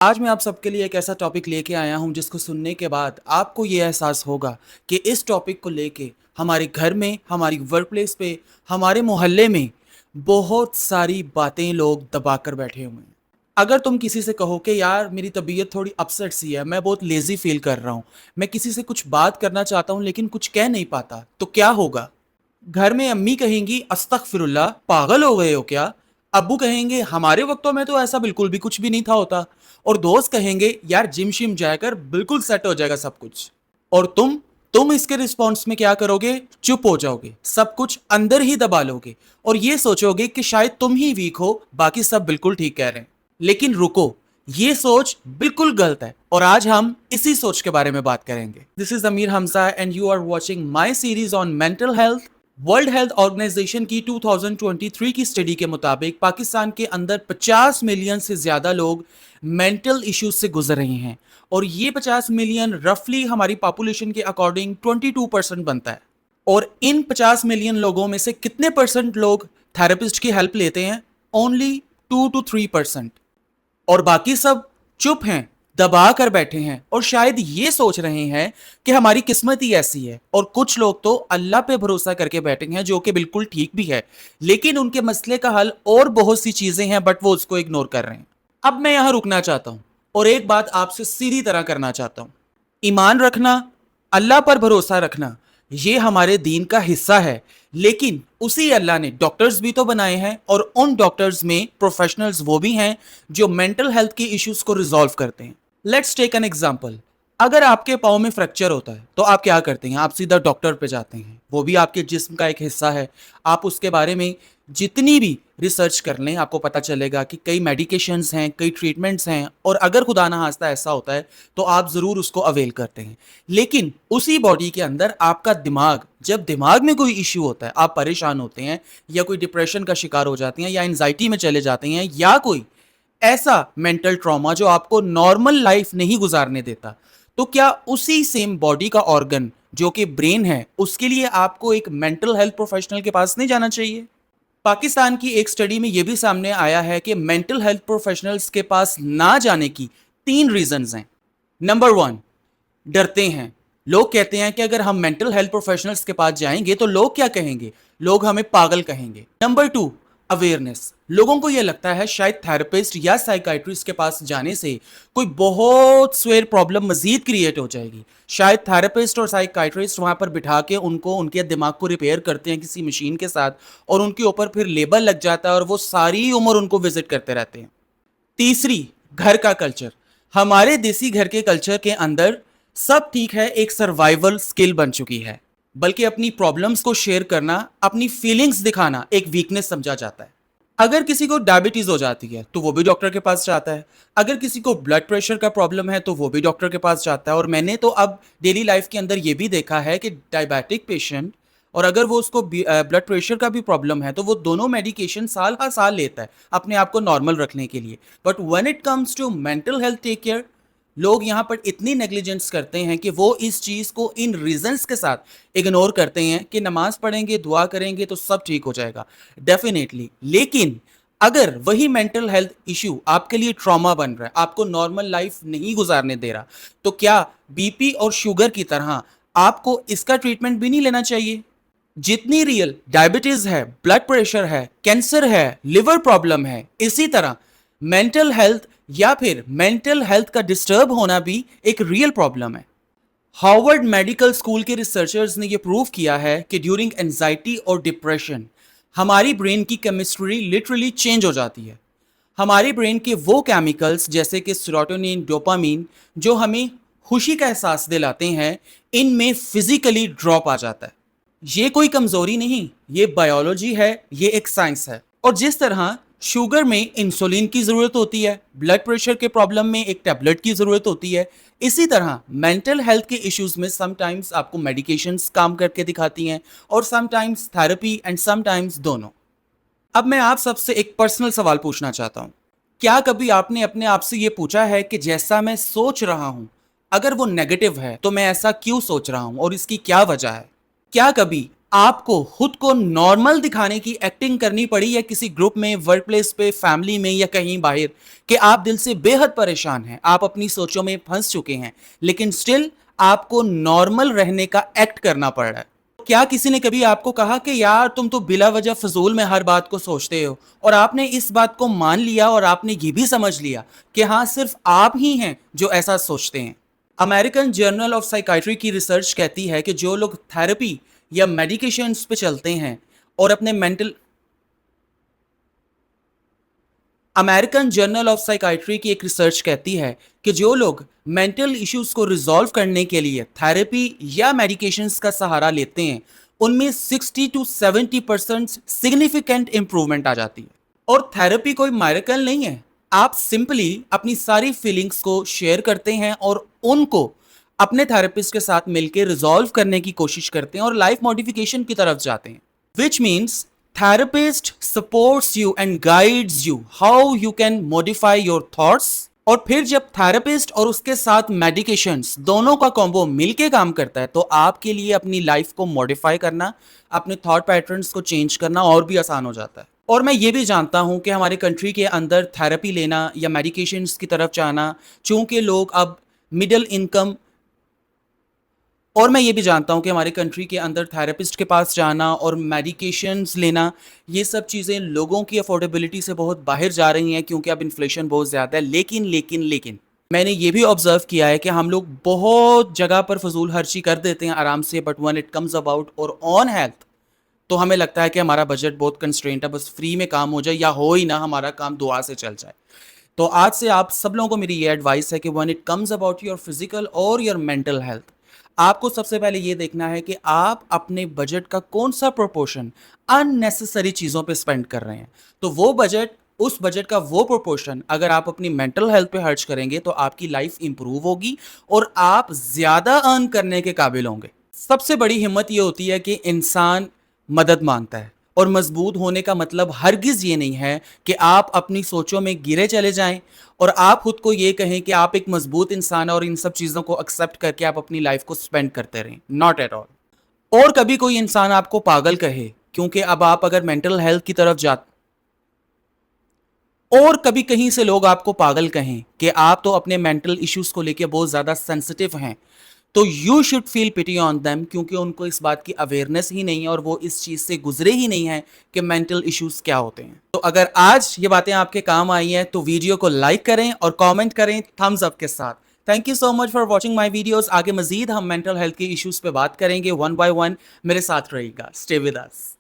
आज मैं आप सबके लिए एक ऐसा टॉपिक लेके आया हूं जिसको सुनने के बाद आपको ये एहसास होगा कि इस टॉपिक को लेके हमारे घर में, हमारी वर्क प्लेस पे, हमारे मोहल्ले में बहुत सारी बातें लोग दबा कर बैठे हुए हैं। अगर तुम किसी से कहो कि यार मेरी तबीयत थोड़ी अपसेट सी है, मैं बहुत लेजी फील कर रहा हूँ, मैं किसी से कुछ बात करना चाहता हूँ लेकिन कुछ कह नहीं पाता, तो क्या होगा? घर में अम्मी कहेंगी अस्तगफिरुल्लाह, पागल हो गए हो क्या? अब्बू कहेंगे हमारे वक्तों में तो ऐसा बिल्कुल भी कुछ भी नहीं था होता। और दोस्त कहेंगे यार जिम शिम जाकर बिल्कुल सेट हो जाएगा सब कुछ। और तुम इसके रिस्पॉन्स में क्या करोगे? चुप हो जाओगे, सब कुछ अंदर ही दबा लोगे और ये सोचोगे कि शायद तुम ही वीक हो, बाकी सब बिल्कुल ठीक कह रहे हैं। लेकिन रुको, ये सोच बिल्कुल गलत है और आज हम इसी सोच के बारे में बात करेंगे। This is Amir Hamza and you are watching my series on mental health. World health organization की 2023 की स्टडी के मुताबिक पाकिस्तान के अंदर 50 मिलियन से ज्यादा लोग मेंटल इश्यूज से गुजर रहे हैं और ये 50 मिलियन रफली हमारी पॉपुलेशन के अकॉर्डिंग 22% बनता है। और इन 50 मिलियन लोगों में से कितने परसेंट लोग थेरेपिस्ट की हेल्प लेते हैं? Only 2 to 3%। और बाकी सब चुप हैं, दबा कर बैठे हैं और शायद ये सोच रहे हैं कि हमारी किस्मत ही ऐसी है। और कुछ लोग तो अल्लाह पे भरोसा करके बैठे हैं, जो कि बिल्कुल ठीक भी है, लेकिन उनके मसले का हल और बहुत सी चीजें हैं बट वो उसको इग्नोर कर रहे हैं। अब मैं यहां रुकना चाहता हूं और एक बात आपसे सीधी तरह करना चाहता हूं। ईमान रखना, अल्लाह पर भरोसा रखना, ये हमारे दीन का हिस्सा है। लेकिन उसी अल्लाह ने डॉक्टर्स भी तो बनाए हैं और उन डॉक्टर्स में प्रोफेशनल्स वो भी हैं जो मेंटल हेल्थ के इश्यूज को रिजॉल्व करते हैं। Let's take an example. अगर आपके पाँव में फ्रैक्चर होता है तो आप क्या करते हैं? आप सीधा डॉक्टर पे जाते हैं, वो भी आपके जिस्म का एक हिस्सा है। आप उसके बारे में जितनी भी रिसर्च कर लें आपको पता चलेगा कि कई मेडिकेशंस हैं, कई ट्रीटमेंट्स हैं और अगर खुदा ना खास्ता ऐसा होता है तो आप ज़रूर उसको अवेल करते हैं। लेकिन उसी बॉडी के अंदर आपका दिमाग, जब दिमाग में कोई इश्यू होता है, आप परेशान होते हैं या कोई डिप्रेशन का शिकार हो जाते हैं या एंजाइटी में चले जाते हैं या कोई ऐसा मेंटल ट्रॉमा जो आपको नॉर्मल लाइफ नहीं गुजारने देता, तो क्या उसी सेम बॉडी का ऑर्गन जो कि ब्रेन है, उसके लिए आपको एक मेंटल हेल्थ प्रोफेशनल के पास नहीं जाना चाहिए? पाकिस्तान की एक स्टडी में यह भी सामने आया है कि मेंटल हेल्थ प्रोफेशनल्स के पास ना जाने की 3 रीजंस हैं। नंबर 1, डरते हैं। लोग कहते हैं कि अगर हम मेंटल हेल्थ प्रोफेशनल्स के पास जाएंगे तो लोग क्या कहेंगे? लोग हमें पागल कहेंगे। Number 2, awareness. लोगों को यह लगता है शायद थेरेपिस्ट या साइकाइट्रिस्ट के पास जाने से कोई बहुत स्वेर प्रॉब्लम मजीद क्रिएट हो जाएगी। शायद थेरेपिस्ट और साइकाइट्रिस्ट वहां पर बिठा के उनको उनके दिमाग को रिपेयर करते हैं किसी मशीन के साथ और उनके ऊपर फिर लेबल लग जाता है और वो सारी उम्र उनको विजिट करते रहते हैं। तीसरी, घर का कल्चर। हमारे देसी घर के कल्चर के अंदर सब ठीक है, एक सर्वाइवल स्किल बन चुकी है, बल्कि अपनी प्रॉब्लम्स को शेयर करना, अपनी फीलिंग्स दिखाना एक वीकनेस समझा जाता है। अगर किसी को डायबिटीज हो जाती है तो वो भी डॉक्टर के पास जाता है। अगर किसी को ब्लड प्रेशर का प्रॉब्लम है तो वो भी डॉक्टर के पास जाता है। और मैंने तो अब डेली लाइफ के अंदर ये भी देखा है कि डायबिटिक पेशेंट और अगर वो उसको ब्लड प्रेशर का भी प्रॉब्लम है तो वो दोनों मेडिकेशन साल हर साल लेता है अपने आप को नॉर्मल रखने के लिए। But when it comes to mental health take care, लोग यहाँ पर इतनी नेग्लिजेंस करते हैं कि वो इस चीज़ को इन रीजंस के साथ इग्नोर करते हैं कि नमाज पढ़ेंगे, दुआ करेंगे तो सब ठीक हो जाएगा। डेफिनेटली। लेकिन अगर वही मेंटल हेल्थ इश्यू आपके लिए ट्रॉमा बन रहा है, आपको नॉर्मल लाइफ नहीं गुजारने दे रहा, तो क्या बीपी और शुगर की तरह आपको इसका ट्रीटमेंट भी नहीं लेना चाहिए? जितनी रियल डायबिटीज है, ब्लड प्रेशर है, कैंसर है, लिवर प्रॉब्लम है, इसी तरह मेंटल हेल्थ या फिर मेंटल हेल्थ का डिस्टर्ब होना भी एक रियल प्रॉब्लम है। हार्वर्ड मेडिकल स्कूल के रिसर्चर्स ने यह प्रूव किया है कि ड्यूरिंग एंजाइटी और डिप्रेशन हमारी ब्रेन की केमिस्ट्री लिटरली चेंज हो जाती है। हमारे ब्रेन के वो केमिकल्स जैसे कि सेरोटोनिन, डोपामीन, जो हमें खुशी का एहसास दिलाते हैं, इनमें फिजिकली ड्रॉप आ जाता है। ये कोई कमजोरी नहीं, ये बायोलॉजी है, ये एक साइंस है। और जिस तरह शुगर में इंसुलिन की जरूरत होती है, ब्लड प्रेशर के प्रॉब्लम में एक टैबलेट की जरूरत होती है, इसी तरह मेंटल हेल्थ के इश्यूज में समटाइम्स आपको मेडिकेशंस काम करके दिखाती हैं और समटाइम्स थेरेपी एंड समटाइम्स दोनों। अब मैं आप सबसे एक पर्सनल सवाल पूछना चाहता हूँ। क्या कभी आपने अपने आप से ये पूछा है कि जैसा मैं सोच रहा हूँ, अगर वो नेगेटिव है तो मैं ऐसा क्यों सोच रहा हूँ और इसकी क्या वजह है? क्या कभी آپ کو خود کو نارمل دکھانے کی ایکٹنگ کرنی پڑی یا کسی گروپ میں، ورک پلیس پہ، فیملی میں یا کہیں باہر، کہ آپ دل سے بے حد پریشان ہیں، آپ اپنی سوچوں میں پھنس چکے ہیں، لیکن سٹل آپ کو نارمل رہنے کا ایکٹ کرنا پڑ رہا ہے؟ کیا کسی نے کبھی آپ کو کہا کہ یار تم تو بلا وجہ فضول میں ہر بات کو سوچتے ہو، اور آپ نے اس بات کو مان لیا اور آپ نے یہ بھی سمجھ لیا کہ ہاں صرف آپ ہی ہیں جو ایسا سوچتے ہیں؟ امریکن جرنل آف سائیکائٹری کی ریسرچ کہتی ہے کہ جو لوگ تھراپی یا میڈیکیشنز پہ چلتے ہیں اور اپنے مینٹل امریکن جرنل آف سائیکائٹری کی ایک ریسرچ کہتی ہے کہ جو لوگ مینٹل ایشوز کو ریزالو کرنے کے لیے تھراپی یا میڈیکیشنز کا سہارا لیتے ہیں، ان میں 60 to 70% سگنیفیکنٹ امپروومنٹ آ جاتی ہے۔ اور تھراپی کوئی میریکل نہیں ہے، آپ سمپلی اپنی ساری فیلنگز کو شیئر کرتے ہیں اور ان کو اپنے تھراپسٹ کے ساتھ مل کے ریزالو کرنے کی کوشش کرتے ہیں اور لائف موڈیفیکیشن کی طرف جاتے ہیں، which means therapist supports you and guides you how you can modify your thoughts۔ اور پھر جب تھراپسٹ اور اس کے ساتھ میڈیکیشنز دونوں کا کومبو مل کے کام کرتا ہے تو آپ کے لیے اپنی لائف کو موڈیفائی کرنا، اپنے تھاٹ پیٹرنز کو چینج کرنا اور بھی آسان ہو جاتا ہے۔ اور میں یہ بھی جانتا ہوں کہ ہمارے کنٹری کے اندر تھراپی لینا یا میڈیکیشنز کی طرف جانا، چونکہ لوگ اب مڈل انکم، اور میں یہ بھی جانتا ہوں کہ ہمارے کنٹری کے اندر تھراپسٹ کے پاس جانا اور میڈیکیشنز لینا، یہ سب چیزیں لوگوں کی افورڈیبلٹی سے بہت باہر جا رہی ہیں کیونکہ اب انفلیشن بہت زیادہ ہے۔ لیکن میں نے یہ بھی آبزرو کیا ہے کہ ہم لوگ بہت جگہ پر فضول خرچی کر دیتے ہیں آرام سے، but when it comes about اور آن ہیلتھ تو ہمیں لگتا ہے کہ ہمارا بجٹ بہت کنسٹرینٹ ہے، بس فری میں کام ہو جائے یا ہو ہی نہ، ہمارا کام دعا سے چل جائے۔ تو آج سے آپ سب لوگوں کو میری یہ ایڈوائس ہے کہ when it comes about your physical اور your mental health، آپ کو سب سے پہلے یہ دیکھنا ہے کہ آپ اپنے بجٹ کا کون سا پروپورشن unnecessary چیزوں پہ سپینڈ کر رہے ہیں۔ تو اس بجٹ کا وہ پروپورشن اگر آپ اپنی مینٹل ہیلتھ پہ خرچ کریں گے تو آپ کی لائف امپروو ہوگی اور آپ زیادہ ارن کرنے کے قابل ہوں گے۔ سب سے بڑی ہمت یہ ہوتی ہے کہ انسان مدد مانگتا ہے، اور مضبوط ہونے کا مطلب ہرگز یہ نہیں ہے کہ آپ اپنی سوچوں میں گرے چلے جائیں اور آپ خود کو یہ کہیں کہ آپ ایک مضبوط انسان ہیں اور ان سب چیزوں کو ایکسیپٹ کر کے آپ اپنی لائف کو سپینڈ کرتے رہیں، ناٹ ایٹ آل۔ اور کبھی کوئی انسان آپ کو پاگل کہے، کیونکہ اب آپ اگر مینٹل ہیلتھ کی طرف جاتے، اور کبھی کہیں سے لوگ آپ کو پاگل کہیں کہ آپ تو اپنے مینٹل ایشوز کو لے کے بہت زیادہ سینسٹیو ہیں، تو یو شوڈ فیل پٹی آن دیم، کیونکہ ان کو اس بات کی اویئرنیس ہی نہیں ہے اور وہ اس چیز سے گزرے ہی نہیں ہیں کہ مینٹل ایشوز کیا ہوتے ہیں۔ تو اگر آج یہ باتیں آپ کے کام آئی ہیں تو ویڈیو کو لائک کریں اور کامنٹ کریں تھمز اپ کے ساتھ۔ Thank you so much for watching my videos. آگے مزید ہم مینٹل ہیلتھ کے ایشوز پہ بات کریں گے ون بائی ون، میرے ساتھ رہیے گا، اسٹے ود اس۔